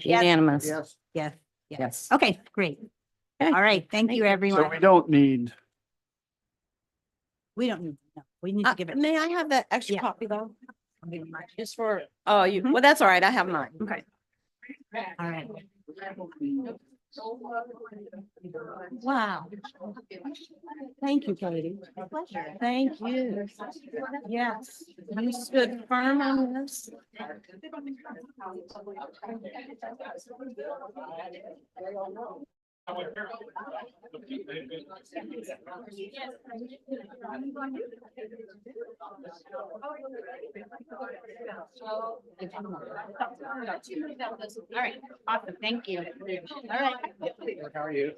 Unanimous. Yes. Yes, yes. Yes. Okay, great. Okay. All right, thank you, So everyone. we don't need, We don't need, no, we need to give it. May I have that extra Yeah. copy though? Just for, oh, you, Mhm. well, that's all right. I have mine. Okay. All right. Wow. Thank you, Katie. Thank you. Yes, you stood firm on this. All right, awesome, thank you. All right. how are you?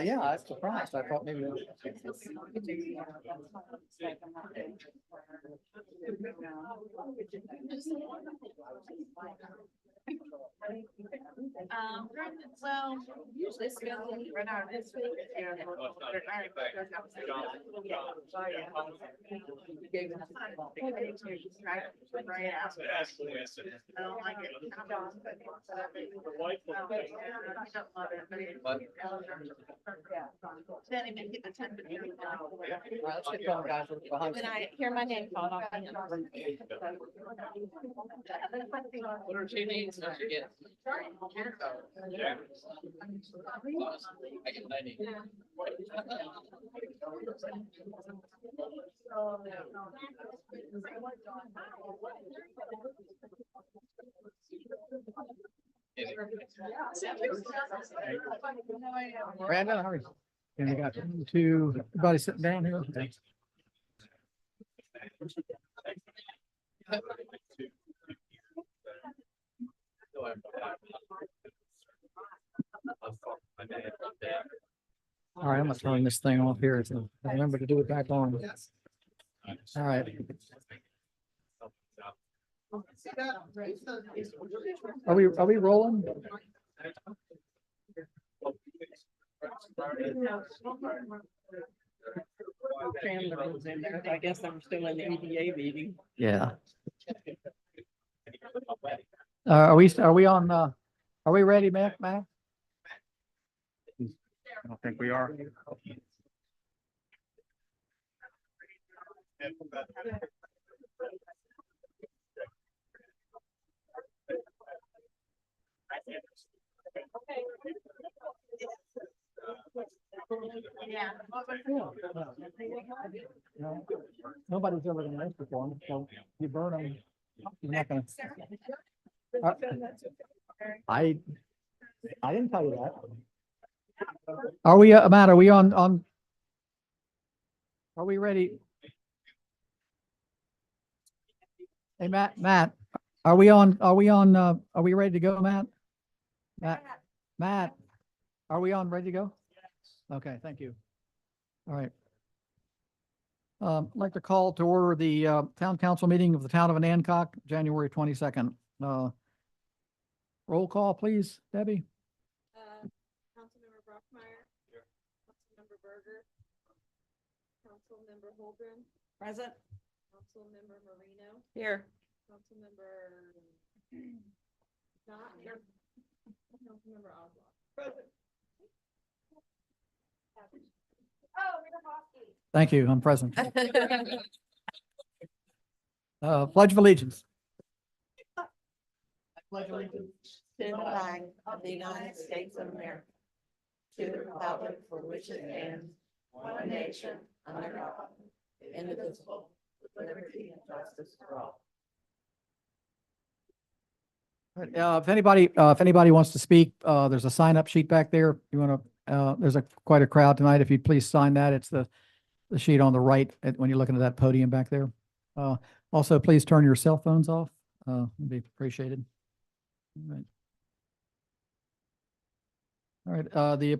Yeah, I was surprised. I thought maybe. Well, usually it's gonna be right out of this week. Then even get the temperature. Let's get going, guys. We're behind. When I hear my name called, I'll be in. What are two names? I get 90. Brandon, how are you? And we got two, everybody sitting down here. All right, I'm gonna turn this thing off here. So remember to do it back on. All right. Are we rolling? I guess I'm still in the EDA meeting. Yeah. Are we on, are we ready, Matt? I don't think we are. Yeah. Nobody's ever gonna ask for them, so you burn them. You're not gonna. I didn't tell you that. Are we, Matt, are we on, are we ready? Hey, Matt, are we ready to go, Matt? Matt, are we ready to go? Okay, thank you. All right. I'd like to call to order the town council meeting of the town of Onancock, January 22nd. Roll call, please, Debbie. Councilmember Brockmeyer. Here. Councilmember Berger. Councilmember Holgren. Present. Councilmember Marino. Here. Councilmember not here. Councilmember Oswald. Present. Thank you. I'm present. Pledge of allegiance. To the flag of the United States of America, to the republic for which it stands, one nation, under God, indivisible, with liberty and justice for all. If anybody wants to speak, there's a sign up sheet back there. You want to, there's quite a crowd tonight. If you'd please sign that, it's the sheet on the right when you're looking at that podium back there. Also, please turn your cell phones off. It'd be appreciated. All right. The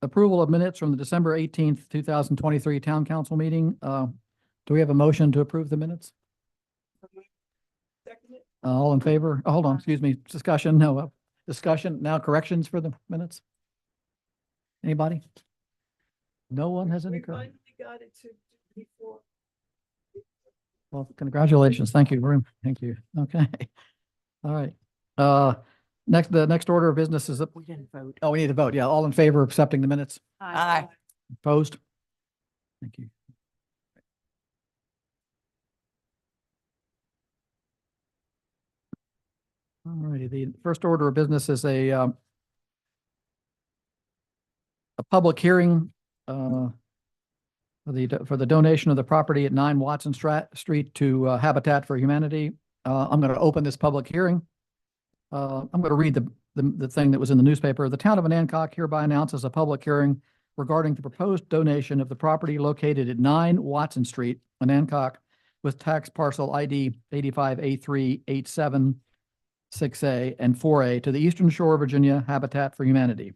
approval of minutes from the December 18th, 2023 town council meeting. Do we have a motion to approve the minutes? All in favor? Oh, hold on, excuse me. Discussion, no, discussion, now corrections for the minutes. Anybody? No one has any? Got it to before. Well, congratulations. Thank you. Thank you. Okay. All right. The next order of business is, We didn't vote. oh, we need to vote. Yeah. All in favor of accepting the minutes? Aye. Opposed? Thank you. All righty. The first order of business is a public hearing, for the donation of the property at 9 Watson Street to Habitat for Humanity. I'm going to open this public hearing. I'm going to read the thing that was in the newspaper. The town of Onancock hereby announces a public hearing regarding the proposed donation of the property located at 9 Watson Street, Onancock, with tax parcel ID 85A387 6A and 4A to the Eastern Shore of Virginia Habitat for Humanity.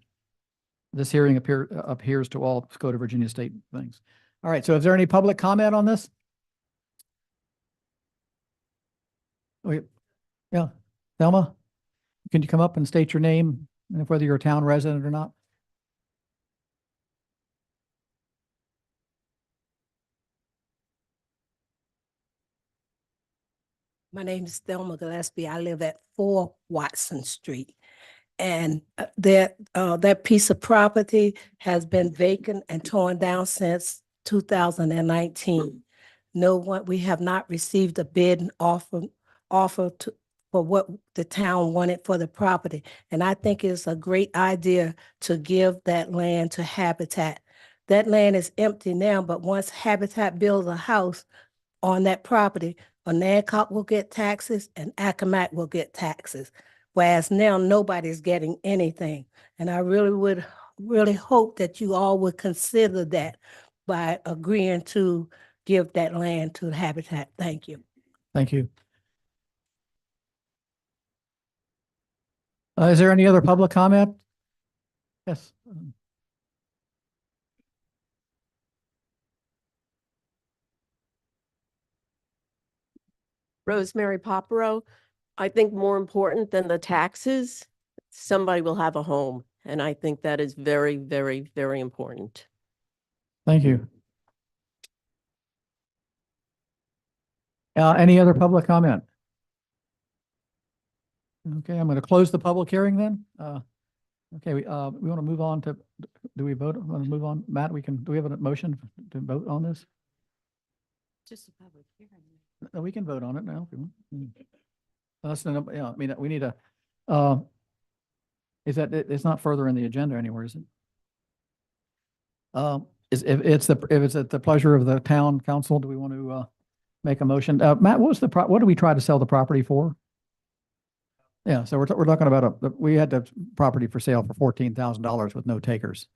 This hearing appears to all Code of Virginia state things. All right, so is there any public comment on this? Wait, yeah, Thelma, can you come up and state your name and whether you're a town resident or not? My name is Thelma Gillespie. I live at 4 Watson Street. And that piece of property has been vacant and torn down since 2019. We have not received a bid and offer for what the town wanted for the property. And I think it's a great idea to give that land to Habitat. That land is empty now, but once Habitat builds a house on that property, Onancock will get taxes and Accomack will get taxes. Whereas now nobody's getting anything. And I really hope that you all would consider that by agreeing to give that land to the Habitat. Thank you. Thank you. Is there any other public comment? Yes. Rosemary Popero. I think more important than the taxes, somebody will have a home. And I think that is very, very, very important. Thank you. Any other public comment? Okay, I'm going to close the public hearing then. Okay, we want to move on to, do we vote? Want to move on? Matt, do we have a motion to vote on this? Just a public hearing. No, we can vote on it now if you want. Yeah, I mean, we need a, it's not further in the agenda anywhere, is it? If it's at the pleasure of the town council, do we want to, make a motion? Matt, what do we try to sell the property for? Yeah, so we're talking about we had the property for sale for $14,000 with no takers.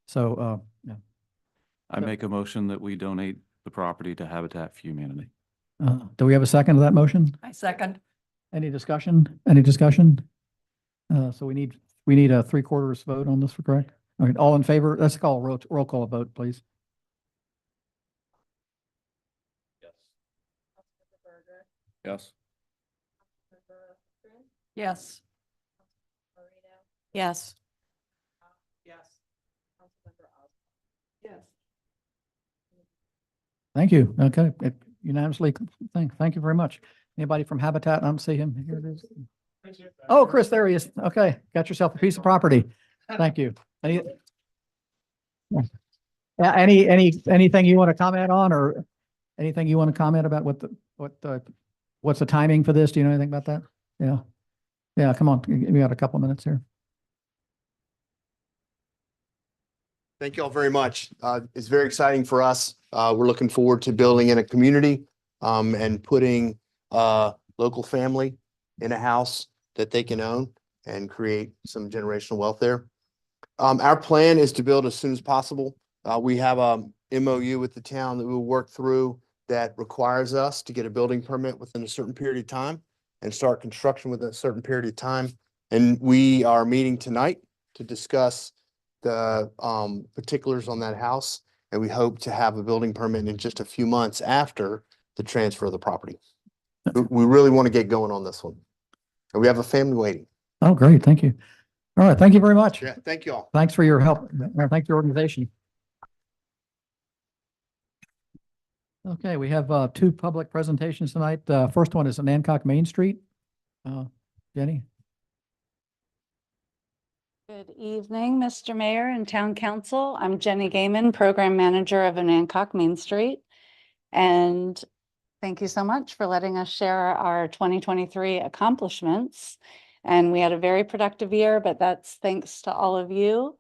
So, yeah. I make a motion that we donate the property to Habitat for Humanity. Do we have a second to that motion? I second. Any discussion? Any discussion? So we need a 3/4 vote on this, correct? All right, all in favor? Let's call a roll call vote, please. Yes. Yes. Yes. Yes. Thank you. Okay, unanimously, thank you very much. Anybody from Habitat? I don't see him. Here it is. Oh, Chris, there he is. Okay, got yourself a piece of property. Thank you. Anything you want to comment on, or anything you want to comment about what's the timing for this? Do you know anything about that? Yeah. Yeah, come on. We got a couple of minutes here. Thank you all very much. It's very exciting for us. We're looking forward to building in a community and putting local family in a house that they can own and create some generational wealth there. Our plan is to build as soon as possible. We have a MOU with the town that we'll work through that requires us to get a building permit within a certain period of time and start construction within a certain period of time. And we are meeting tonight to discuss the particulars on that house. And we hope to have a building permit in just a few months after the transfer of the property. We really want to get going on this one. And we have a family waiting. Oh, great. Thank you. All right, thank you very much. Yeah, thank you all. Thanks for your help. Thanks for your organization. Okay, we have two public presentations tonight. First one is Onancock Main Street. Jenny? Good evening, Mr. Mayor and Town Council. I'm Jenny Gaiman, Program Manager of Onancock Main Street. And thank you so much for letting us share our 2023 accomplishments. And we had a very productive year, but that's thanks to all of you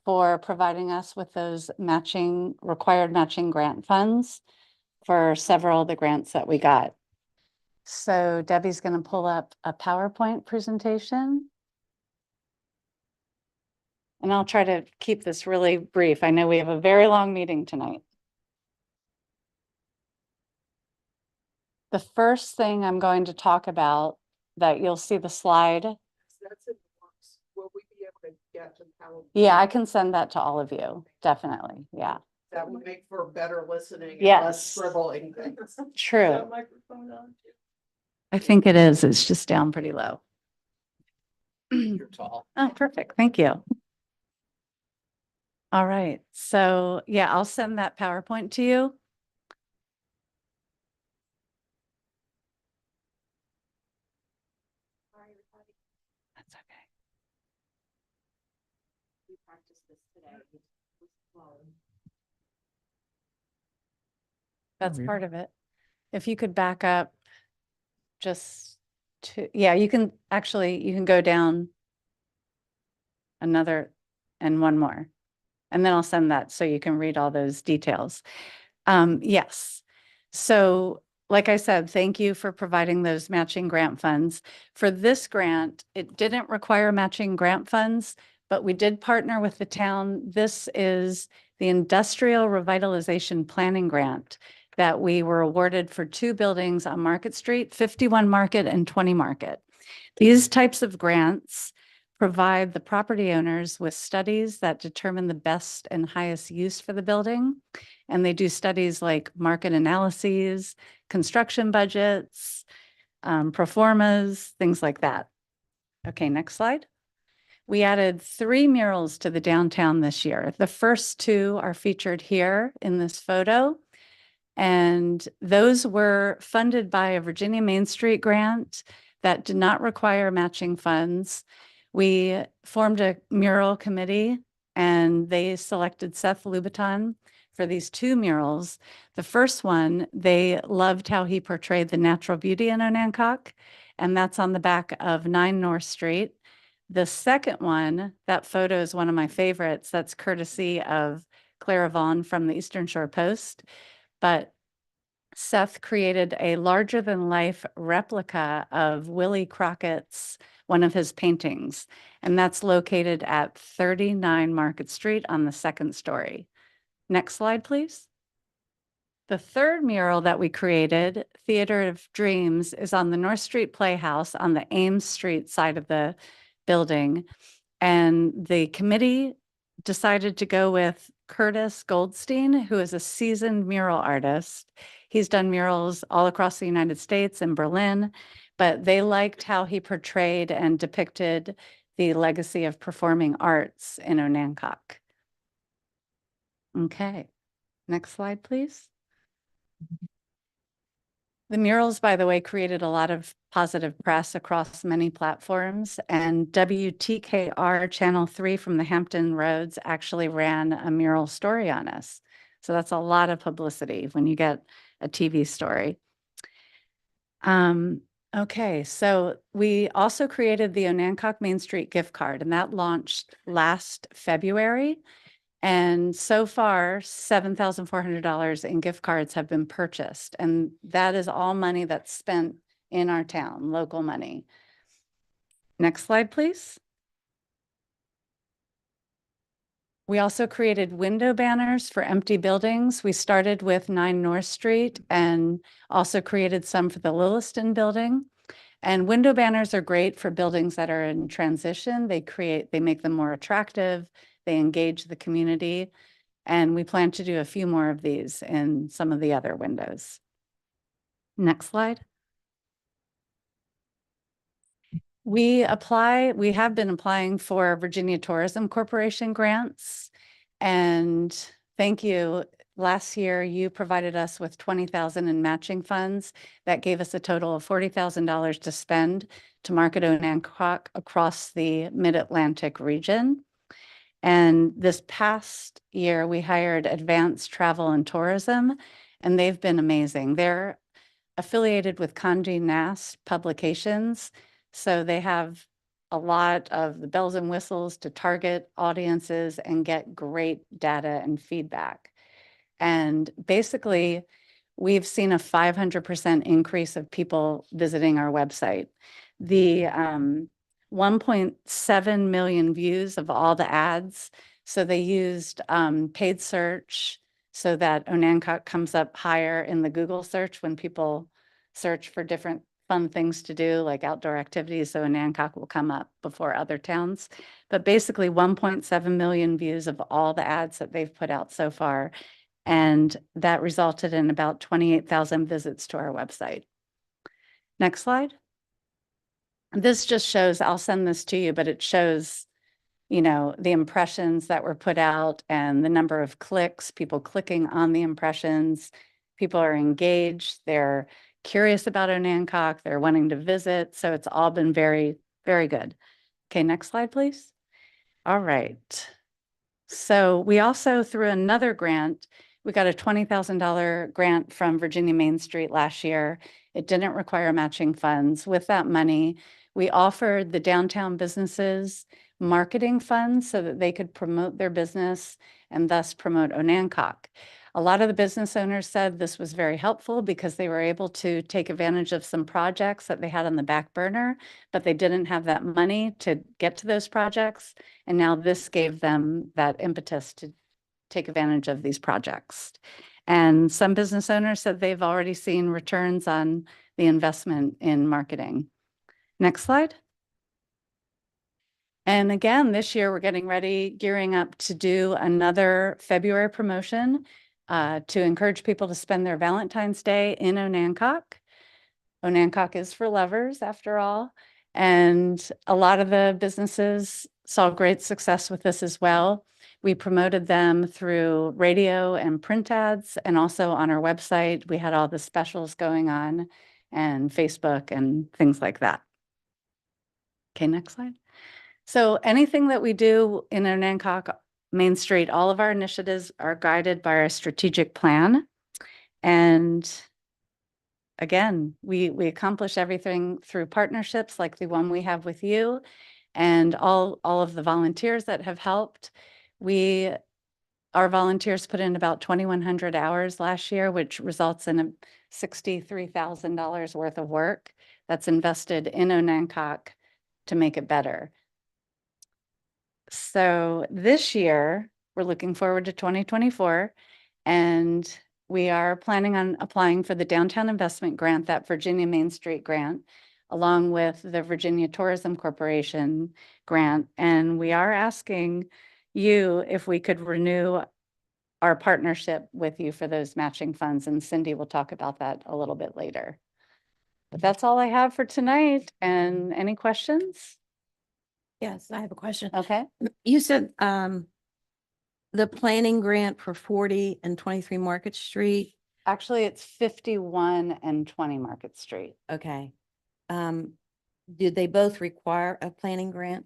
for providing us with those required matching grant funds for several of the grants that we got. So Debbie's going to pull up a PowerPoint presentation. And I'll try to keep this really brief. I know we have a very long meeting tonight. The first thing I'm going to talk about that you'll see the slide. That's in the works. Will we be able to get to how? Yeah, I can send that to all of you. Definitely. Yeah, That would make for better listening. and Yes. less scribbling things. Is true. that microphone on? I think it is. It's just down pretty low. You're tall. Oh, perfect. Thank you. All right. So yeah, I'll send that PowerPoint to you. That's okay. We practiced this today. That's Yeah. part of it. If you could back up just to, yeah, you can go down another and one more. And then I'll send that so you can read all those details. Yes. So like I said, thank you for providing those matching grant funds. For this grant, it didn't require matching grant funds, but we did partner with the town. This is the Industrial Revitalization Planning Grant that we were awarded for 2 buildings on Market Street, 51 Market and 20 Market. These types of grants provide the property owners with studies that determine the best and highest use for the building. And they do studies like market analyses, construction budgets, pro formas, things like that. Okay, next slide. We added 3 murals to the downtown this year. The first 2 are featured here in this photo. And those were funded by a Virginia Main Street grant that did not require matching funds. We formed a mural committee and they selected Seth Louboutin for these 2 murals. The first one, they loved how he portrayed the natural beauty in Onancock, and that's on the back of 9 North Street. The second one, that photo is one of my favorites. That's courtesy of Clara Vaughn from the Eastern Shore Post. But Seth created a larger than life replica of Willie Crockett's, one of his paintings, and that's located at 39 Market Street on the 2nd story. Next slide, please. The third mural that we created, Theater of Dreams, is on the North Street Playhouse on the Ames Street side of the building. And the committee decided to go with Curtis Goldstein, who is a seasoned mural artist. He's done murals all across the United States and Berlin, but they liked how he portrayed and depicted the legacy of performing arts in Onancock. Okay, next slide, please. The murals, by the way, created a lot of positive press across many platforms, and WTKR Channel 3 from the Hampton Roads actually ran a mural story on us. So that's a lot of publicity when you get a TV story. Okay, so we also created the Onancock Main Street gift card, and that launched last February. And so far, $7,400 in gift cards have been purchased. And that is all money that's spent in our town, local money. Next slide, please. We also created window banners for empty buildings. We started with 9 North Street and also created some for the Lilliston building. And window banners are great for buildings that are in transition. They make them more attractive. They engage the community. And we plan to do a few more of these in some of the other windows. Next slide. We have been applying for Virginia Tourism Corporation grants. And thank you. Last year, you provided us with 20,000 in matching funds. That gave us a total of $40,000 to spend to market Onancock across the Mid-Atlantic region. And this past year, we hired Advanced Travel and Tourism, and they've been amazing. They're affiliated with Condé Nast Publications, so they have a lot of the bells and whistles to target audiences and get great data and feedback. And basically, we've seen a 500% increase of people visiting our website. The 1.7 million views of all the ads. So they used paid search so that Onancock comes up higher in the Google search when people search for different fun things to do, like outdoor activities. So Onancock will come up before other towns. But basically 1.7 million views of all the ads that they've put out so far. And that resulted in about 28,000 visits to our website. Next slide. This just shows, I'll send this to you, but it shows, you know, the impressions that were put out and the number of clicks, people clicking on the impressions. People are engaged. They're curious about Onancock. They're wanting to visit. So it's all been very, very good. Okay, next slide, please. All right. So we also, through another grant, we got a $20,000 grant from Virginia Main Street last year. It didn't require matching funds. With that money, we offered the downtown businesses marketing funds so that they could promote their business and thus promote Onancock. A lot of the business owners said this was very helpful because they were able to take advantage of some projects that they had on the back burner, but they didn't have that money to get to those projects. And now this gave them that impetus to take advantage of these projects. And some business owners said they've already seen returns on the investment in marketing. Next slide. And again, this year we're getting ready, gearing up to do another February promotion to encourage people to spend their Valentine's Day in Onancock. Onancock is for lovers, after all. And a lot of the businesses saw great success with this as well. We promoted them through radio and print ads, and also on our website. We had all the specials going on, and Facebook and things like that. Okay, next slide. So anything that we do in Onancock Main Street, all of our initiatives are guided by our strategic plan. And again, we accomplish everything through partnerships like the one we have with you and all of the volunteers that have helped. Our volunteers put in about 2,100 hours last year, which results in a $63,000 worth of work that's invested in Onancock to make it better. So this year, we're looking forward to 2024, and we are planning on applying for the Downtown Investment Grant, that Virginia Main Street grant, along with the Virginia Tourism Corporation grant. And we are asking you if we could renew our partnership with you for those matching funds. And Cindy will talk about that a little bit later. But that's all I have for tonight. And any questions? Yes, I have a question. Okay. You said the planning grant for 40 and 23 Market Street. Actually, it's 51 and 20 Market Street. Okay. Did they both require a planning grant?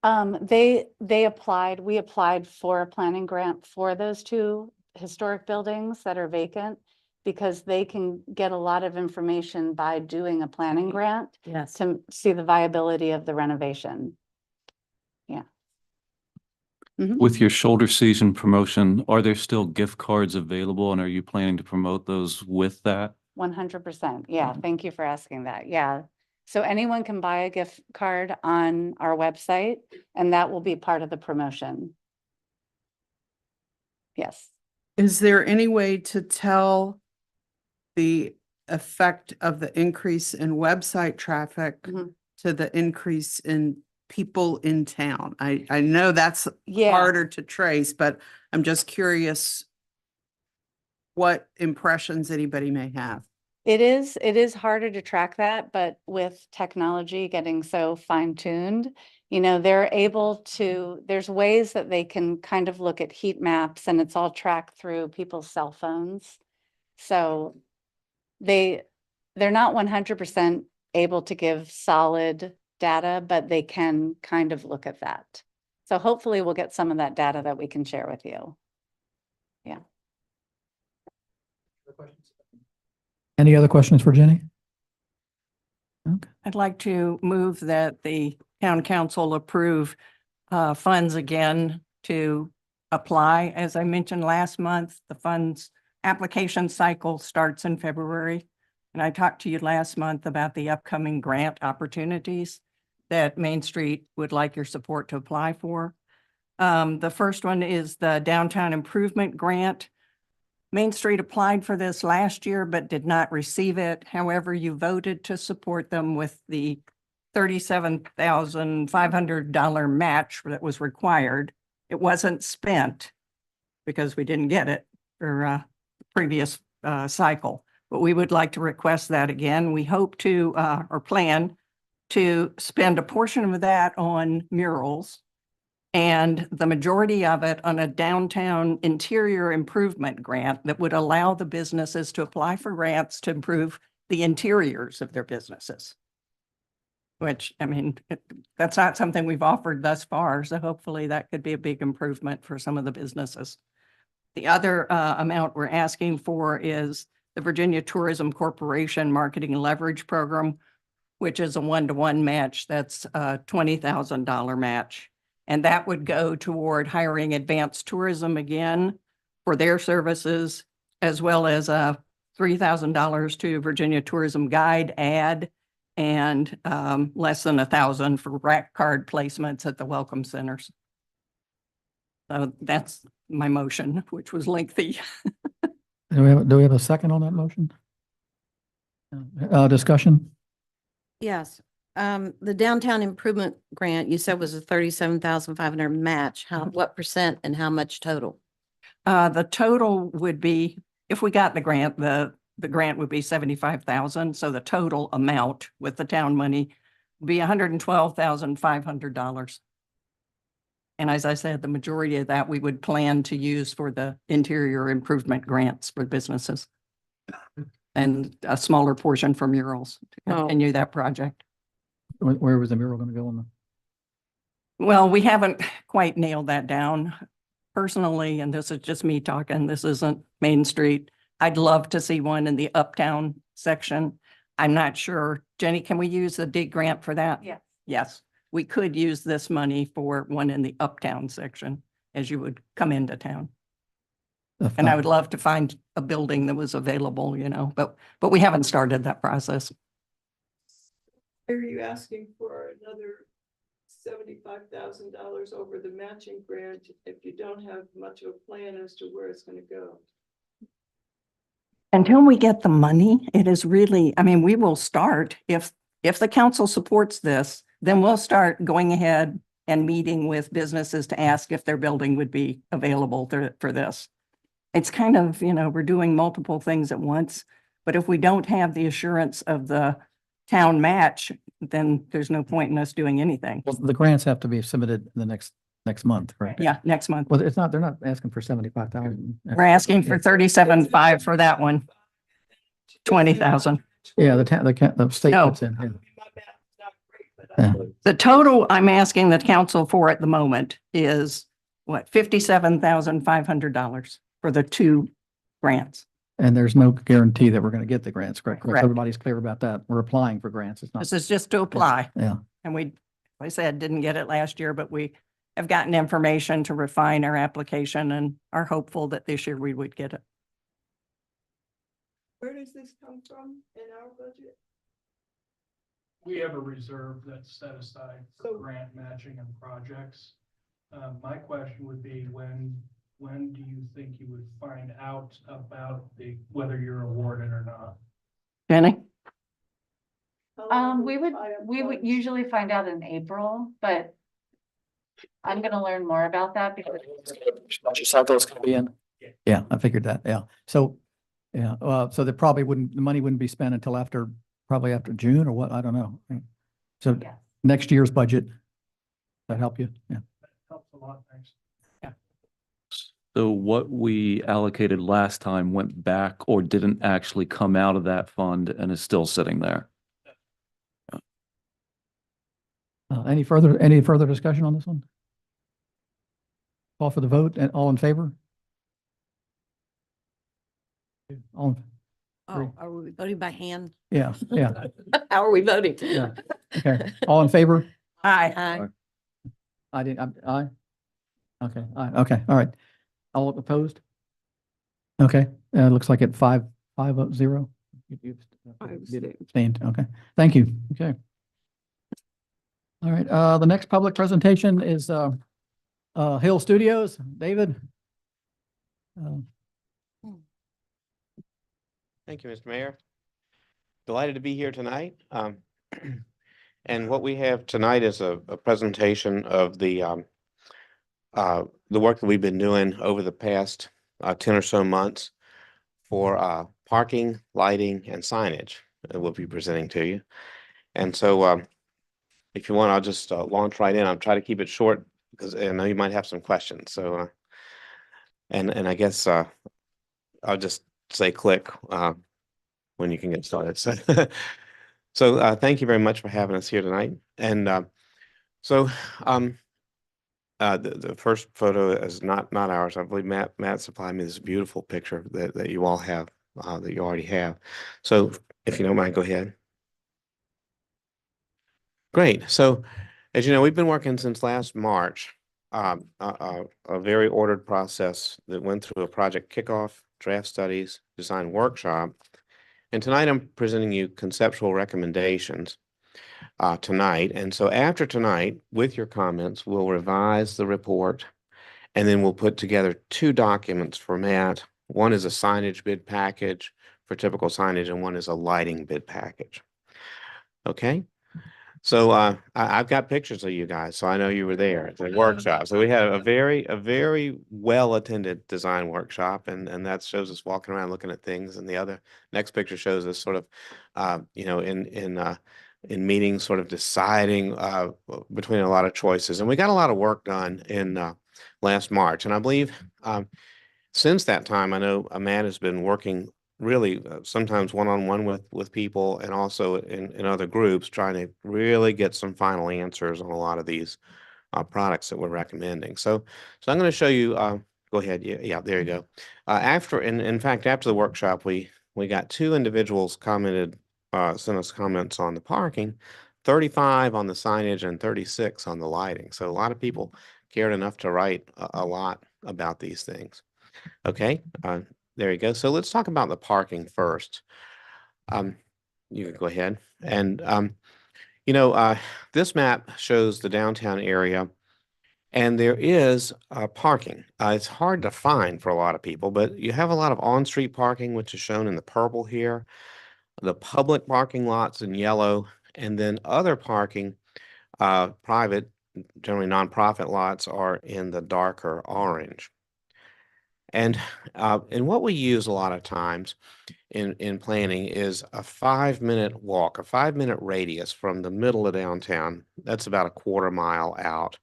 We applied for a planning grant for those two historic buildings that are vacant because they can get a lot of information by doing a planning grant Yes. to see the viability of the renovation. Yeah. Mhm. With your shoulder season promotion, are there still gift cards available, and are you planning to promote those with that? 100%. Yeah. Thank you for asking that. Yeah. So anyone can buy a gift card on our website, and that will be part of the promotion. Yes. Is there any way to tell the effect of the increase in website traffic Mhm. to the increase in people in town? I know that's Yeah. harder to trace, but I'm just curious what impressions anybody may have. It is harder to track that, but with technology getting so fine-tuned, they're able to, there's ways that they can kind of look at heat maps and it's all tracked through people's cell phones. So they're not 100% able to give solid data, but they can kind of look at that. So hopefully we'll get some of that data that we can share with you. Yeah. Any other questions for Jenny? Okay. I'd like to move that the town council approve funds again to apply. As I mentioned last month, the funds application cycle starts in February. And I talked to you last month about the upcoming grant opportunities that Main Street would like your support to apply for. The first one is the Downtown Improvement Grant. Main Street applied for this last year, but did not receive it. However, you voted to support them with the $37,500 match that was required. It wasn't spent because we didn't get it for previous cycle, but we would like to request that again. We hope to, or plan to spend a portion of that on murals and the majority of it on a downtown interior improvement grant that would allow the businesses to apply for grants to improve the interiors of their businesses. Which, I mean, that's not something we've offered thus far, so hopefully that could be a big improvement for some of the businesses. The other amount we're asking for is the Virginia Tourism Corporation Marketing and Leverage Program, which is a one-to-one match. That's a $20,000 match. And that would go toward hiring advanced tourism again for their services, as well as $3,000 to Virginia Tourism Guide ad and less than $1,000 for rack card placements at the welcome centers. So that's my motion, which was lengthy. Do we have a second on that motion? Discussion? Yes. The downtown improvement grant, you said was a 37,500 match. What percent and how much total? The total would be, if we got the grant, the grant would be 75,000. So the total amount with the town money would be $112,500. And as I said, the majority of that we would plan to use for the interior improvement grants for businesses. And a smaller portion for murals to continue that project. Where was the mural going to go on the? Well, we haven't quite nailed that down. Personally, and this is just me talking, this isn't Main Street. I'd love to see one in the uptown section. I'm not sure. Jenny, can we use the DIG grant for that? Yes. Yes, we could use this money for one in the uptown section as you would come into town. And I would love to find a building that was available, but we haven't started that process. Are you asking for another $75,000 over the matching grant if you don't have much of a plan as to where it's going to go? Until we get the money, it is really, I mean, we will start if the council supports this, then we'll start going ahead and meeting with businesses to ask if their building would be available for this. It's kind of, we're doing multiple things at once, but if we don't have the assurance of the town match, then there's no point in us doing anything. Well, the grants have to be submitted in the next month, right? Yeah, next month. Well, they're not asking for 75,000. We're asking for 37.5 for that one. 20,000. Yeah, the state No. puts in. Yeah. Yeah. The total I'm asking the council for at the moment is what, $57,500 for the two grants. And there's no guarantee that we're going to get the grants, correct? Correct. Everybody's clear about that. We're applying for grants. It's not. This is just to apply. Yeah. And we, like I said, didn't get it last year, but we have gotten information to refine our application and are hopeful that this year we would get it. Where does this come from in our budget? We have a reserve that's set aside for So- grant matching and projects. My question would be, when do you think you would find out about whether you're awarded or not? Jenny? How long We will would funds- usually find out in April, but I'm gonna learn more about that because Cycle is going to be in. Yeah, I figured that. Yeah. So Yeah, so there probably wouldn't, the money wouldn't be spent until after, probably after June or what, I don't know. So next year's budget, that help you? Yeah. Helps a lot, thanks. So what we allocated last time went back or didn't actually come out of that fund and is still sitting there. Any further discussion on this one? Call for the vote and all in favor? All, Oh, are we voting by hand? yeah, yeah, How are we voting? yeah. Okay, all in favor? Aye. Aye. I didn't, aye? Okay, aye, okay, all right. All opposed? Okay, looks like it 5-0. You abstained, okay. Thank you, okay. All right, the next public presentation is Hill Studios. David? Thank you, Mr. Mayor. Delighted to be here tonight. And what we have tonight is a presentation of the work that we've been doing over the past 10 or so months for parking, lighting, and signage that we'll be presenting to you. And so if you want, I'll just launch right in. I'll try to keep it short because I know you might have some questions. So, and I guess I'll just say click when you can get started. So, thank you very much for having us here tonight. And so the first photo is not ours. I believe Matt supplied me this beautiful picture that you all have, that you already have. So if you don't mind, go ahead. Great. So as you know, we've been working since last March, a very ordered process that went through a project kickoff, draft studies, design workshop. And tonight I'm presenting you conceptual recommendations tonight. And so after tonight, with your comments, we'll revise the report and then we'll put together 2 documents for Matt. One is a signage bid package for typical signage and one is a lighting bid package. Okay. So I've got pictures of you guys, so I know you were there at the workshop. So we had a very well attended design workshop, and that shows us walking around looking at things. And the other next picture shows us sort of, you know, in meetings, sort of deciding between a lot of choices. And we got a lot of work done in last March, and I believe since that time, I know Matt has been working really sometimes one-on-one with people and also in other groups trying to really get some final answers on a lot of these products that we're recommending. So I'm going to show you, go ahead. Yeah, there you go. In fact, after the workshop, we got 2 individuals commented, sent us comments on the parking, 35 on the signage and 36 on the lighting. So a lot of people cared enough to write a lot about these things. Okay, there you go. So let's talk about the parking first. You can go ahead. And, you know, this map shows the downtown area and there is parking. It's hard to find for a lot of people, but you have a lot of on-street parking, which is shown in the purple here, the public parking lots in yellow, and then other parking, private, generally nonprofit lots are in the darker orange. And what we use a lot of times in planning is a 5-minute walk, a 5-minute radius from the middle of downtown. That's about a quarter mile out,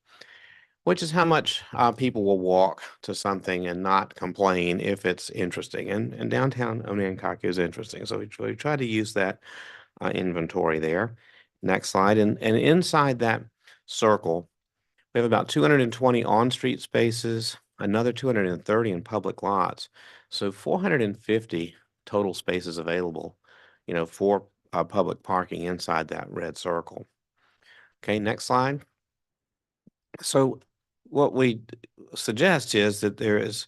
which is how much people will walk to something and not complain if it's interesting. And downtown Onancock is interesting. So we try to use that inventory there. Next slide. And inside that circle, we have about 220 on-street spaces, another 230 in public lots. So 450 total spaces available, you know, for public parking inside that red circle. Okay, next slide. So what we suggest is that there is,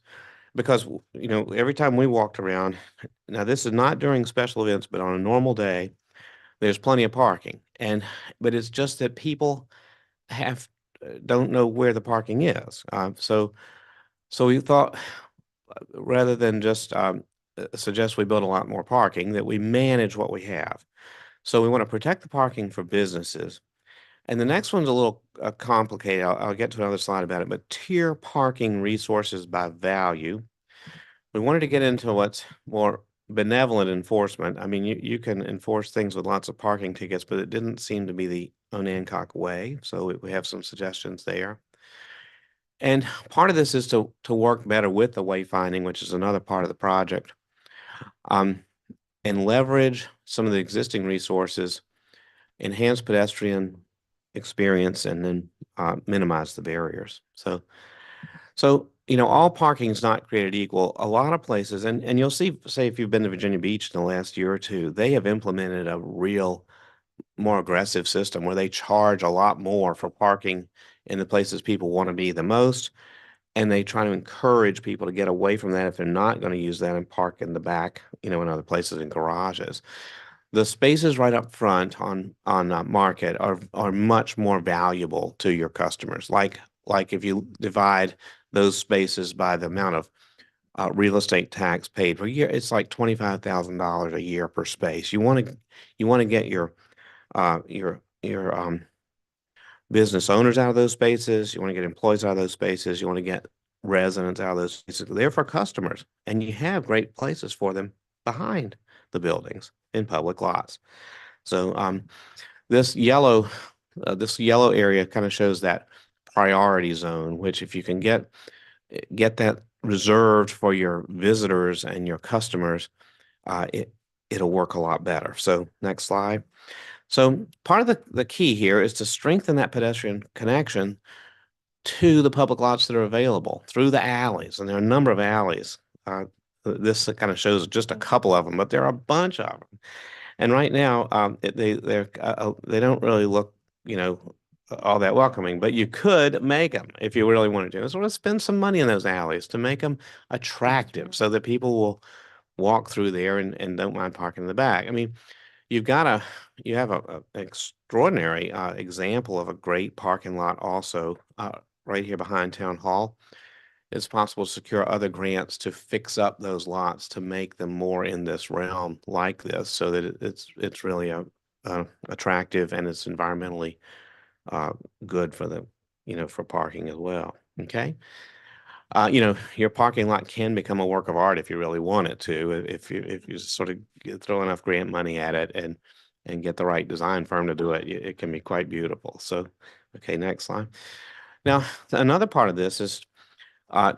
because, you know, every time we walked around, now this is not during special events, but on a normal day, there's plenty of parking. But it's just that people don't know where the parking is. So we thought rather than just suggest we build a lot more parking, that we manage what we have. So we want to protect the parking for businesses. And the next one's a little complicated. I'll get to another slide about it, but tier parking resources by value. We wanted to get into what's more benevolent enforcement. I mean, you can enforce things with lots of parking tickets, but it didn't seem to be the Onancock way. So we have some suggestions there. And part of this is to work better with the wayfinding, which is another part of the project, and leverage some of the existing resources, enhance pedestrian experience, and then minimize the barriers. So, all parking is not created equal. A lot of places, and you'll see, say, if you've been to Virginia Beach in the last year or two, they have implemented a real more aggressive system where they charge a lot more for parking in the places people want to be the most. And they try to encourage people to get away from that if they're not going to use that and park in the back, in other places in garages. The spaces right up front on Market are much more valuable to your customers. Like if you divide those spaces by the amount of real estate tax paid per year, it's like $25,000 a year per space. You want to get your business owners out of those spaces. You want to get employees out of those spaces. You want to get residents out of those spaces. They're for customers, and you have great places for them behind the buildings in public lots. So this yellow area kind of shows that priority zone, which if you can get that reserved for your visitors and your customers, it'll work a lot better. So next slide. So part of the key here is to strengthen that pedestrian connection to the public lots that are available through the alleys. And there are a number of alleys. This kind of shows just a couple of them, but there are a bunch of them. And right now, they don't really look, all that welcoming, but you could make them if you really wanted to. So spend some money in those alleys to make them attractive so that people will walk through there and don't mind parking in the back. I mean, you have an extraordinary example of a great parking lot also right here behind Town Hall. It's possible to secure other grants to fix up those lots to make them more in this realm like this, so that it's really attractive and it's environmentally good for for parking as well. Okay. Your parking lot can become a work of art if you really want it to, if you sort of throw enough grant money at it and get the right design firm to do it, it can be quite beautiful. So, okay, next slide. Now, another part of this is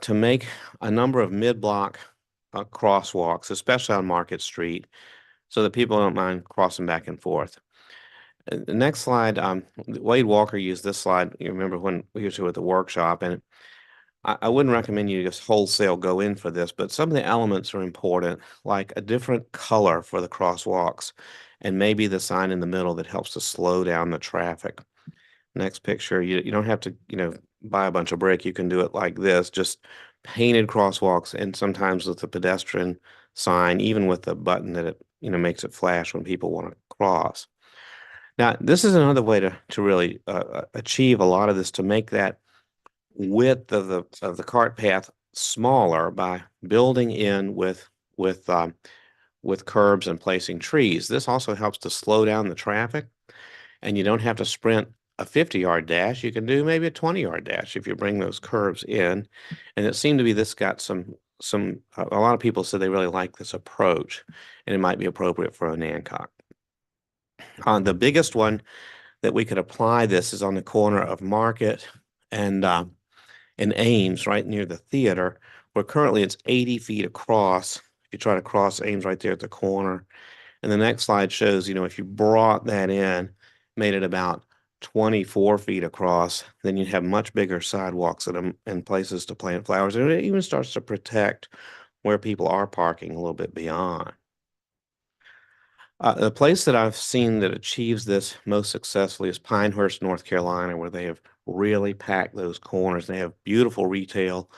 to make a number of mid-block crosswalks, especially on Market Street, so that people don't mind crossing back and forth. The next slide, Wade Walker used this slide. You remember when we used to at the workshop, and I wouldn't recommend you just wholesale go in for this, but some of the elements are important, like a different color for the crosswalks, and maybe the sign in the middle that helps to slow down the traffic. Next picture, you don't have to, buy a bunch of brick. You can do it like this, just painted crosswalks, and sometimes with the pedestrian sign, even with the button that it, makes it flash when people want to cross. Now, this is another way to really achieve a lot of this, to make that width of the cart path smaller by building in with curbs and placing trees. This also helps to slow down the traffic, and you don't have to sprint a 50-yard dash. You can do maybe a 20-yard dash if you bring those curbs in. And it seemed to be this got a lot of people said they really like this approach, and it might be appropriate for Onancock. The biggest one that we could apply this is on the corner of Market and Ames, right near the theater, where currently it's 80 feet across. If you try to cross Ames right there at the corner. And the next slide shows, if you brought that in, made it about 24 feet across, then you'd have much bigger sidewalks and places to plant flowers. And it even starts to protect where people are parking a little bit beyond. The place that I've seen that achieves this most successfully is Pinehurst, North Carolina, where they have really packed those corners. They have beautiful retail.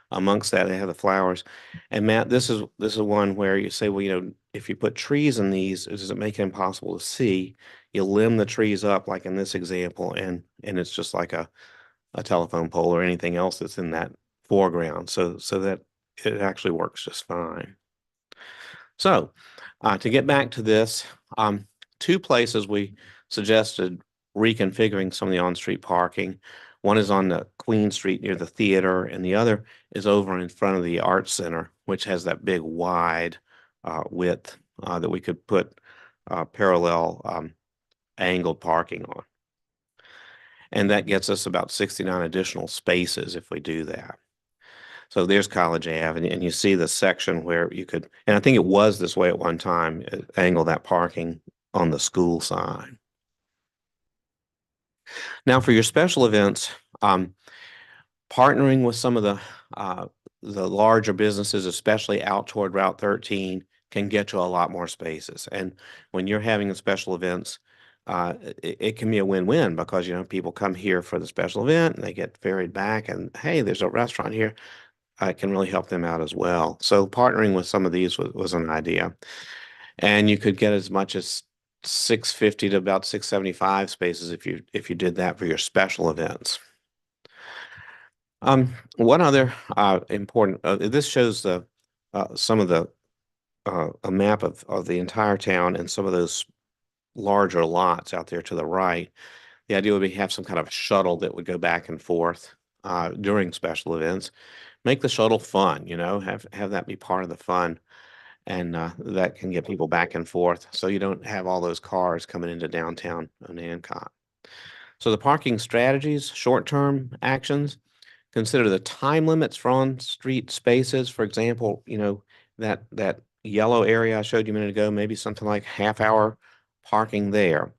Amongst that, they have the flowers. And Matt, this is one where you say, well, if you put trees in these, does it make it impossible to see? You limb the trees up, like in this example, and it's just like a telephone pole or anything else that's in that foreground, so that it actually works just fine. So, to get back to this, two places we suggested reconfiguring some of the on-street parking. One is on the Queen Street near the theater, and the other is over in front of the Arts Center, which has that big wide width that we could put parallel angled parking on. And that gets us about 69 additional spaces if we do that. So there's College Ave, and you see the section where you could, and I think it was this way at one time, angle that parking on the school side. Now for your special events, partnering with some of the larger businesses, especially out toward Route 13, can get you a lot more spaces. And when you're having special events, it can be a win-win because, people come here for the special event and they get ferried back and, hey, there's a restaurant here. It can really help them out as well. So partnering with some of these was an idea. And you could get as much as 650 to about 675 spaces if you did that for your special events. One other important, this shows some of the a map of the entire town and some of those larger lots out there to the right. The idea would be have some kind of shuttle that would go back and forth during special events. Make the shuttle fun, have that be part of the fun, and that can get people back and forth, so you don't have all those cars coming into downtown Onancock. So the parking strategies, short-term actions. Consider the time limits for on-street spaces. For example, that yellow area I showed you a minute ago, maybe something like half-hour parking there.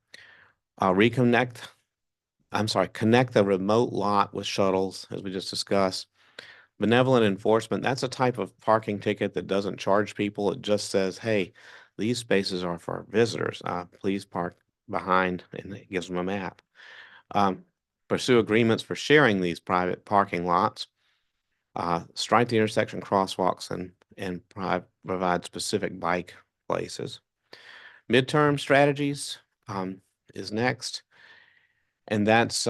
Connect the remote lot with shuttles, as we just discussed. Benevolent enforcement, that's a type of parking ticket that doesn't charge people. It just says, hey, these spaces are for visitors. Please park behind, and it gives them a map. Pursue agreements for sharing these private parking lots. Strike the intersection crosswalks and provide specific bike places. Midterm strategies is next. And that's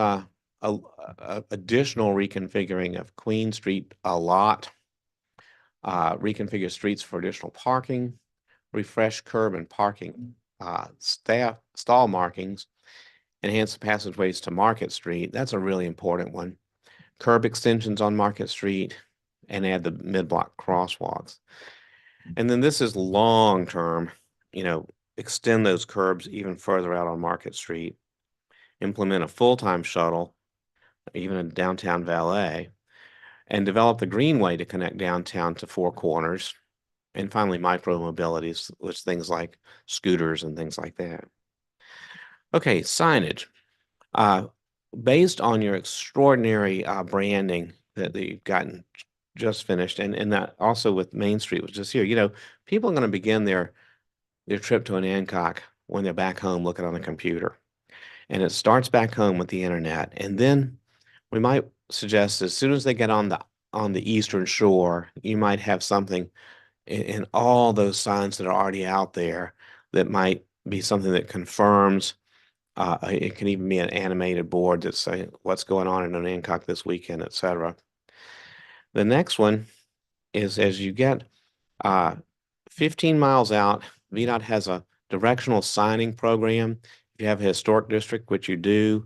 additional reconfiguring of Queen Street a lot. Reconfigure streets for additional parking. Refresh curb and parking stall markings. Enhance the passageways to Market Street. That's a really important one. Curb extensions on Market Street and add the mid-block crosswalks. And then this is long-term, extend those curbs even further out on Market Street. Implement a full-time shuttle, even a downtown valet, and develop the greenway to connect downtown to Four Corners. And finally, micro-mobilities, which things like scooters and things like that. Okay, signage. Based on your extraordinary branding that you've gotten just finished, and that also with Main Street was just here, people are going to begin their trip to Onancock when they're back home looking on a computer. And it starts back home with the internet. And then we might suggest as soon as they get on the Eastern Shore, you might have something in all those signs that are already out there that might be something that confirms. It can even be an animated board that's saying what's going on in Onancock this weekend, etc. The next one is as you get 15 miles out, VDOT has a directional signing program. If you have a historic district, which you do,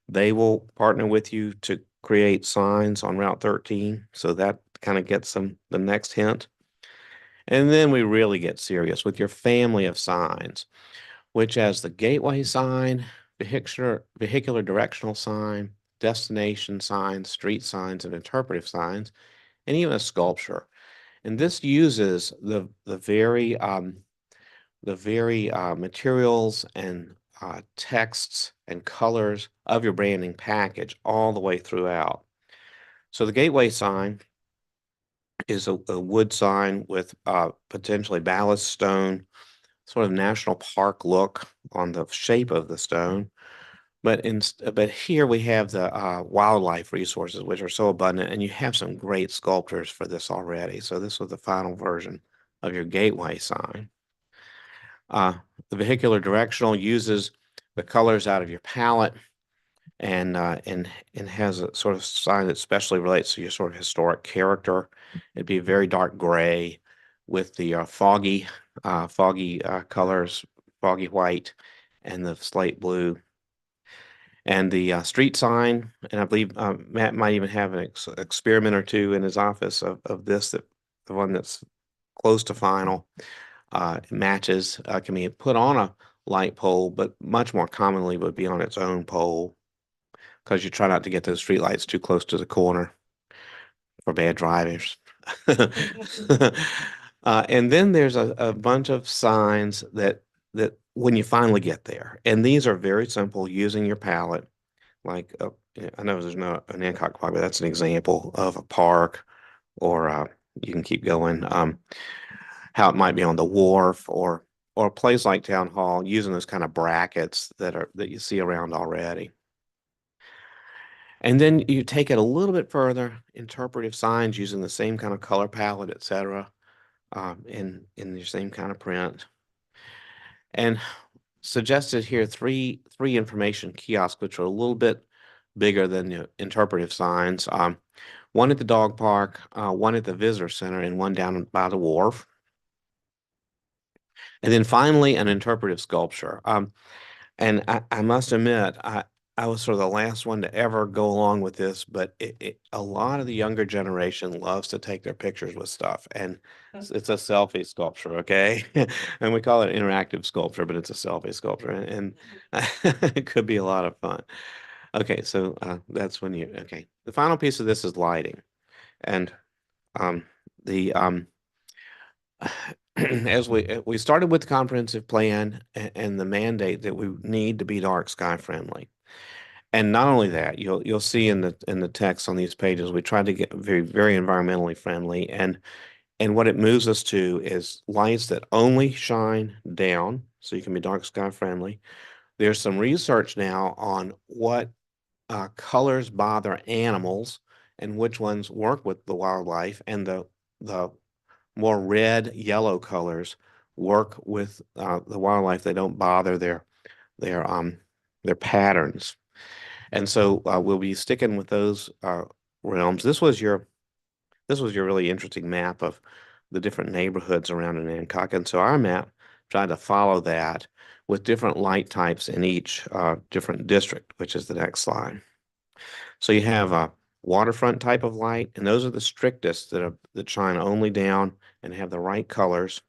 they will partner with you to create signs on Route 13. So that kind of gets them the next hint. And then we really get serious with your family of signs, which has the gateway sign, vehicular directional sign, destination signs, street signs, and interpretive signs, and even a sculpture. And this uses the very materials and texts and colors of your branding package all the way throughout. So the gateway sign is a wood sign with potentially ballast stone, sort of national park look on the shape of the stone. But here we have the wildlife resources, which are so abundant, and you have some great sculptors for this already. So this was the final version of your gateway sign. The vehicular directional uses the colors out of your palette and has a sort of sign that especially relates to your sort of historic character. It'd be very dark gray with the foggy colors, foggy white, and the slate blue. And the street sign, and I believe Matt might even have an experiment or two in his office of this, the one that's close to final. matches can be put on a light pole, but much more commonly would be on its own pole because you try not to get those streetlights too close to the corner for bad drivers. And then there's a bunch of signs that when you finally get there, and these are very simple using your palette. Like I know there's no an Onancock Park, but that's an example of a park, or you can keep going. How it might be on the wharf or a place like Town Hall, using those kind of brackets that you see around already. And then you take it a little bit further, interpretive signs using the same kind of color palette, etc., in the same kind of print. And suggested here three information kiosks, which are a little bit bigger than the interpretive signs. One at the dog park, one at the visitor center, and one down by the wharf. And then finally, an interpretive sculpture. And I must admit, I was sort of the last one to ever go along with this, but a lot of the younger generation loves to take their pictures with stuff, and it's a selfie sculpture, okay? And we call it interactive sculpture, but it's a selfie sculpture, and it could be a lot of fun. Okay, so that's when you, okay. The final piece of this is lighting, and the as we started with the comprehensive plan and the mandate that we need to be dark sky friendly. And not only that, you'll see in the text on these pages, we tried to get very environmentally friendly, and what it moves us to is lights that only shine down, so you can be dark sky friendly. There's some research now on what colors bother animals and which ones work with the wildlife, and the more red, yellow colors work with the wildlife. They don't bother their patterns. And so we'll be sticking with those realms. This was your really interesting map of the different neighborhoods around Onancock. And so our map tried to follow that with different light types in each different district, which is the next slide. So you have a waterfront type of light, and those are the strictest that shine only down and have the right colors.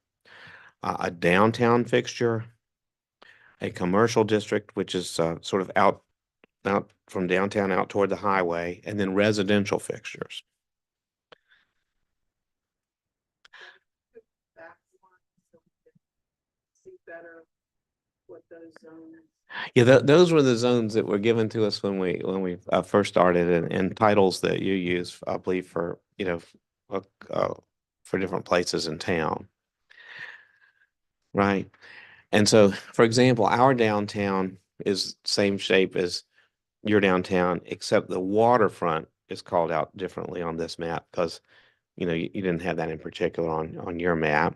A downtown fixture, a commercial district, which is sort of out from downtown out toward the highway, and then residential fixtures. See better what those zones. Yeah, those were the zones that were given to us when we first started, and titles that you use, I believe, for for different places in town, right? And so, for example, our downtown is same shape as your downtown, except the waterfront is called out differently on this map because you didn't have that in particular on your map.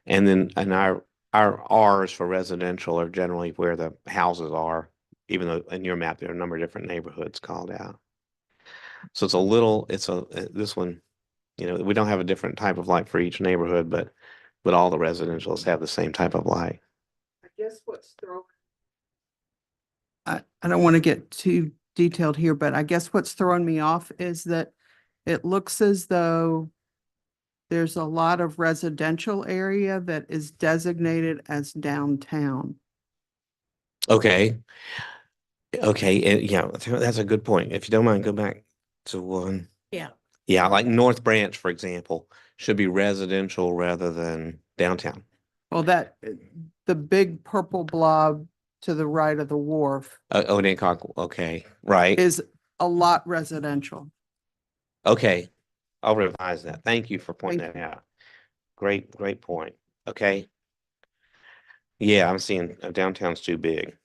And then our R's for residential are generally where the houses are, even though in your map there are a number of different neighborhoods called out. So this one, we don't have a different type of light for each neighborhood, but all the residentials have the same type of light. I guess what's throwing. I don't want to get too detailed here, but I guess what's throwing me off is that it looks as though there's a lot of residential area that is designated as downtown. Okay. Okay. Yeah, that's a good point. If you don't mind, go back to one. Yeah. Yeah, like North Branch, for example, should be residential rather than downtown. Well, the big purple blob to the right of the wharf Onancock, okay, right. is a lot residential. Okay, I'll revise that. Thank you for pointing Thank that out. Great point. Okay. Yeah, I'm seeing downtown's too big.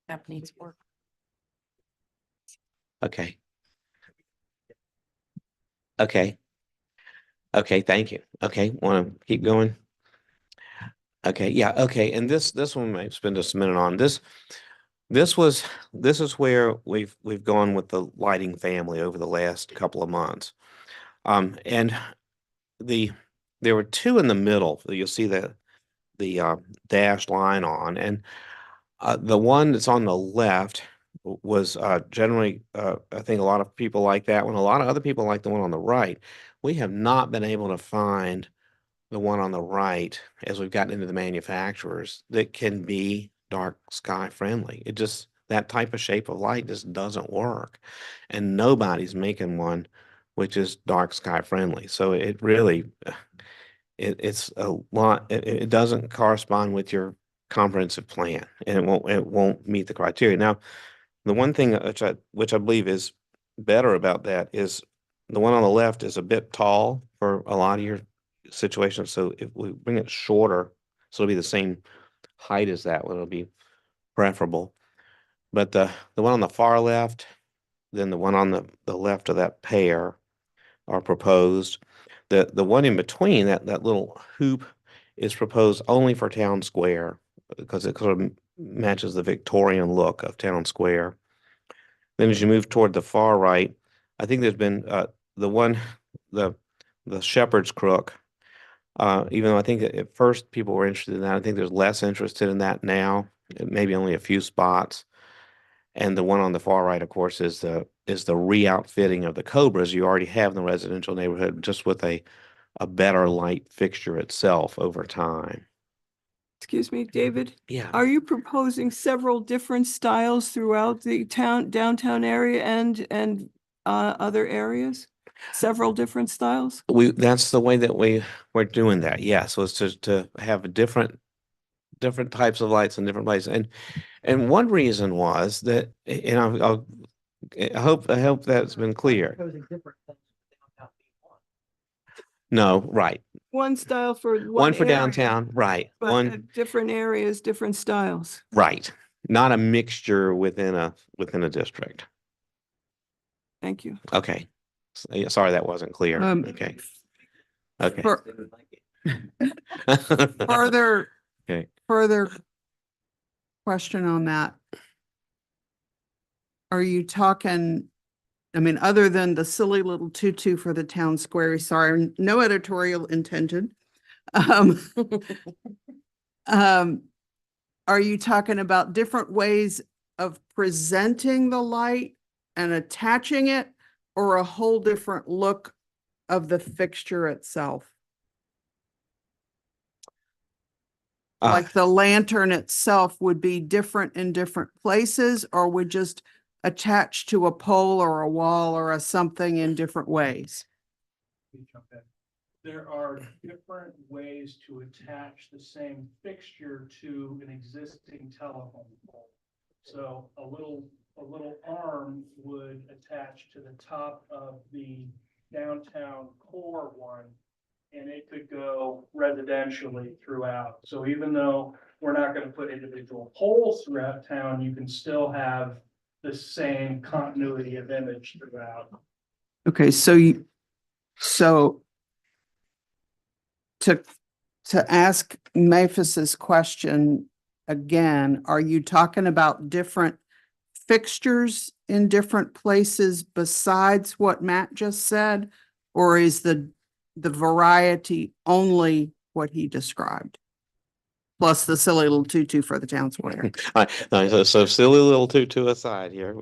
That needs work. Okay. Okay. Okay, thank you. Okay, want to keep going? Okay, yeah, okay. And this one might spend just a minute on this. This is where we've gone with the lighting family over the last couple of months. And there were two in the middle. You'll see the dashed line on, and the one that's on the left was generally, I think a lot of people like that one. A lot of other people like the one on the right. We have not been able to find the one on the right, as we've gotten into the manufacturers, that can be dark sky friendly. It just, that type of shape of light just doesn't work. And nobody's making one which is dark sky friendly. So it really, it's a lot, it doesn't correspond with your comprehensive plan, and it won't meet the criteria. Now, the one thing which I believe is better about that is the one on the left is a bit tall for a lot of your situations. So if we bring it shorter, so it'll be the same height as that one, it'll be preferable. But the one on the far left, then the one on the left of that pair are proposed. The one in between, that little hoop, is proposed only for Town Square because it sort of matches the Victorian look of Town Square. Then as you move toward the far right, I think there's been the one, the Shepherd's Crook. Even though I think that at first people were interested in that, I think there's less interested in that now. Maybe only a few spots. And the one on the far right, of course, is the re-outfitting of the Cobras you already have in the residential neighborhood, just with a better light fixture itself over time. Excuse me, David, Yeah. are you proposing several different styles throughout the downtown area and other areas? Several different styles? That's the way that we're doing that. Yeah. So it's to have different types of lights in different places. And one reason was that, and I hope that's been clear. No, right. One style for One for area, downtown, right. but One, at different areas, different styles. right. Not a mixture within a district. Thank you. Okay. Yeah, sorry, that wasn't clear. Um, Okay. Okay. Further, Okay. further question on that. Are you talking, I mean, other than the silly little tutu for the town square, sorry, no editorial intended. Um, are you talking about different ways of presenting the light and attaching it, or a whole different look of the fixture itself? Like the lantern itself would be different in different places, or would just attach to a pole or a wall or a something in different ways? Let me jump in. There are different ways to attach the same fixture to an existing telephone pole. So a little arm would attach to the top of the downtown core one, and it could go residentially throughout. So even though we're not going to put individual poles throughout town, you can still have the same continuity of image throughout. Okay, so to ask Maphis's question again, are you talking about different fixtures in different places besides what Matt just said? Or is the variety only what he described? Plus the silly little tutu for the town square. So silly little tutu aside here.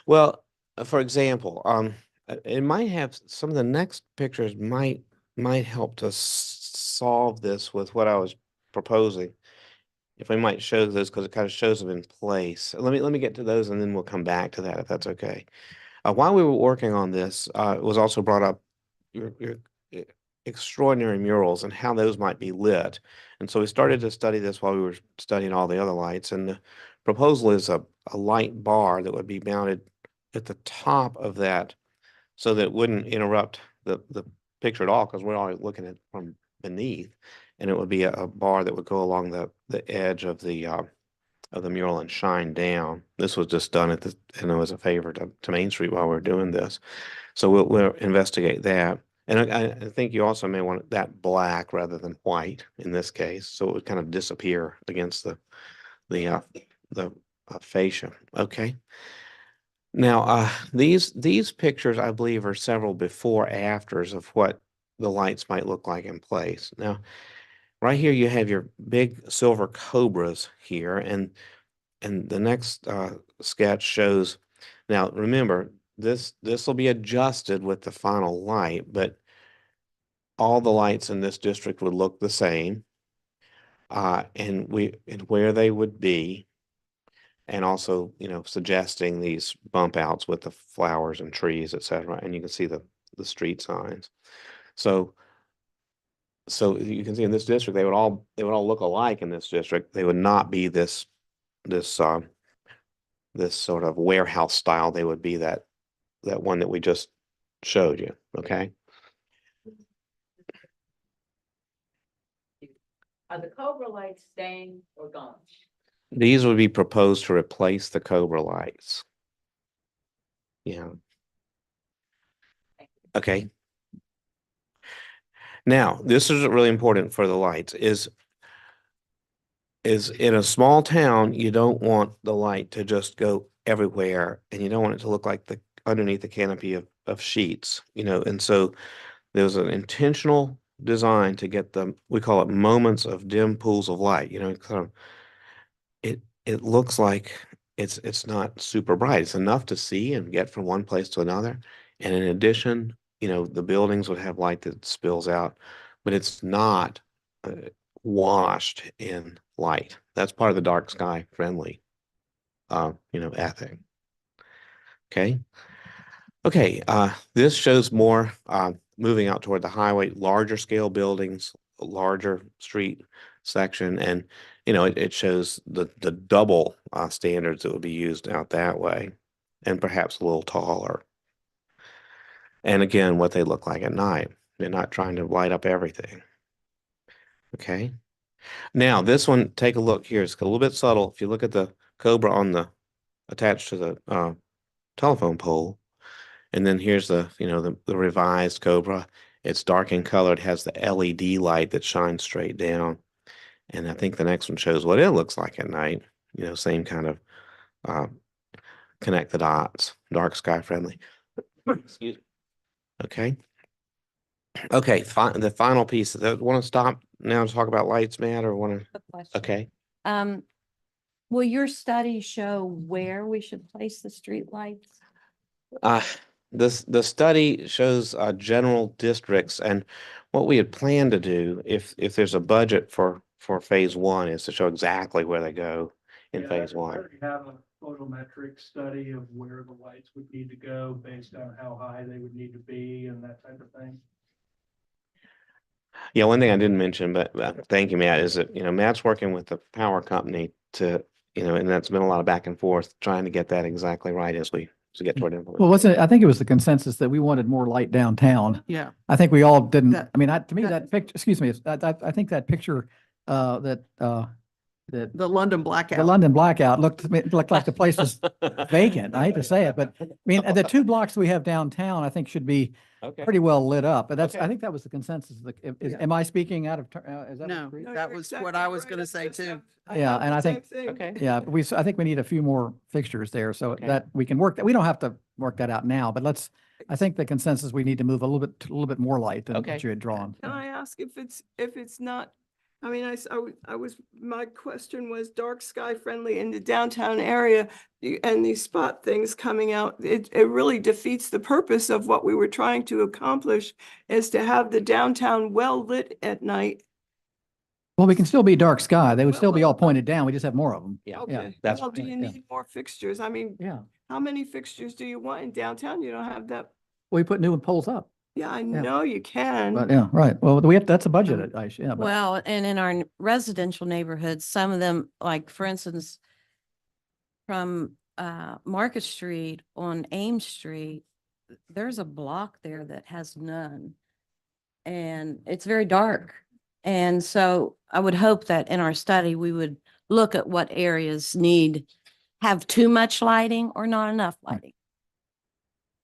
Well, for example, it might have some of the next pictures might help to solve this with what I was proposing. If we might show those, because it kind of shows them in place. Let me get to those, and then we'll come back to that if that's okay. While we were working on this, it was also brought up your extraordinary murals and how those might be lit. And so we started to study this while we were studying all the other lights. And the proposal is a light bar that would be mounted at the top of that so that it wouldn't interrupt the picture at all, because we're always looking at from beneath. And it would be a bar that would go along the edge of the mural and shine down. This was just done and it was a favor to Main Street while we were doing this. So we'll investigate that. And I think you also may want that black rather than white in this case, so it would kind of disappear against the fascia. Okay. Now, these pictures, I believe, are several before afters of what the lights might look like in place. Now, right here, you have your big silver cobras here, and the next sketch shows. Now, remember, this will be adjusted with the final light, but all the lights in this district would look the same. And where they would be. And also, suggesting these bump outs with the flowers and trees, et cetera. And you can see the street signs. So you can see in this district, they would all look alike in this district. They would not be this sort of warehouse style. They would be that one that we just showed you. Okay. Are the Cobra lights staying or gone? These would be proposed to replace the Cobra lights. Yeah. Okay. Now, this is really important for the lights is in a small town, you don't want the light to just go everywhere, and you don't want it to look like underneath the canopy of sheets, and so there's an intentional design to get we call it moments of dim pools of light, kind of it looks like it's not super bright. It's enough to see and get from one place to another. And in addition, the buildings would have light that spills out, but it's not washed in light. That's part of the dark sky friendly, ethic. Okay. Okay. This shows more moving out toward the highway, larger scale buildings, a larger street section, and it shows the double standards that would be used out that way, and perhaps a little taller. And again, what they look like at night. They're not trying to light up everything. Okay. Now this one, take a look here. It's a little bit subtle. If you look at the Cobra attached to the telephone pole, and then here's the revised Cobra. It's dark in color. It has the LED light that shines straight down. And I think the next one shows what it looks like at night. Same kind of connect the dots, dark sky friendly. Excuse me. Okay. Okay. The final piece. Want to stop now to talk about lights, Matt, or want to? Okay. Will your study show where we should place the street lights? The study shows general districts, and what we had planned to do, if there's a budget for phase one, is to show exactly where they go in phase I one. already have a photometric study of where the lights would need to go based on how high they would need to be and that type of thing. Yeah, one thing I didn't mention, but thank you, Matt, is that Matt's working with the power company to and that's been a lot of back and forth trying to get that exactly right as we get toward implementation. Well, wasn't it, I think it was the consensus that we wanted more light downtown. Yeah. I think we all didn't, That- I mean, to me, that picture, excuse me, I think that picture, that The London blackout. the London blackout looked like the place was vacant. I hate to say it, but I mean, the 2 blocks we have downtown, I think should be Okay. pretty well lit up. But Okay. I think that was the consensus. Am I speaking out of, is that? No, agreed? that was what I was gonna say too. Yeah, and I think, Okay. yeah, I think we need a few more fixtures there so Okay. that we can work that. We don't have to work that out now, but I think the consensus, we need to move a little bit more light than Okay. what you had drawn. Can I ask if it's not, I mean, my question was dark sky friendly in the downtown area and these spot things coming out. It really defeats the purpose of what we were trying to accomplish, is to have the downtown well lit at night. Well, we can still be dark sky. They would Well, still be all well, pointed down. We just have more of them. Yeah. Okay, that's well, do you yeah. need more fixtures? I mean, Yeah. how many fixtures do you want in downtown? You don't have that. We put new poles up, Yeah, I know you can. but yeah, right. Well, that's a budget, yeah, but Well, and in our residential neighborhoods, some of them, like for instance, from Market Street on Ames Street, there's a block there that has none. And it's very dark. And so I would hope that in our study, we would look at what areas have too much lighting or not enough lighting.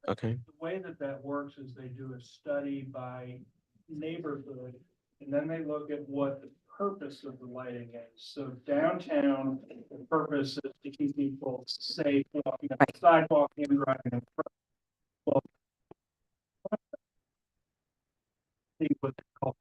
Okay. The way that works is they do a study by neighborhood, and then they look at what the purpose of the lighting is. So downtown, the purpose is to keep people safe walking on the sidewalk and driving in front. Well, see what they call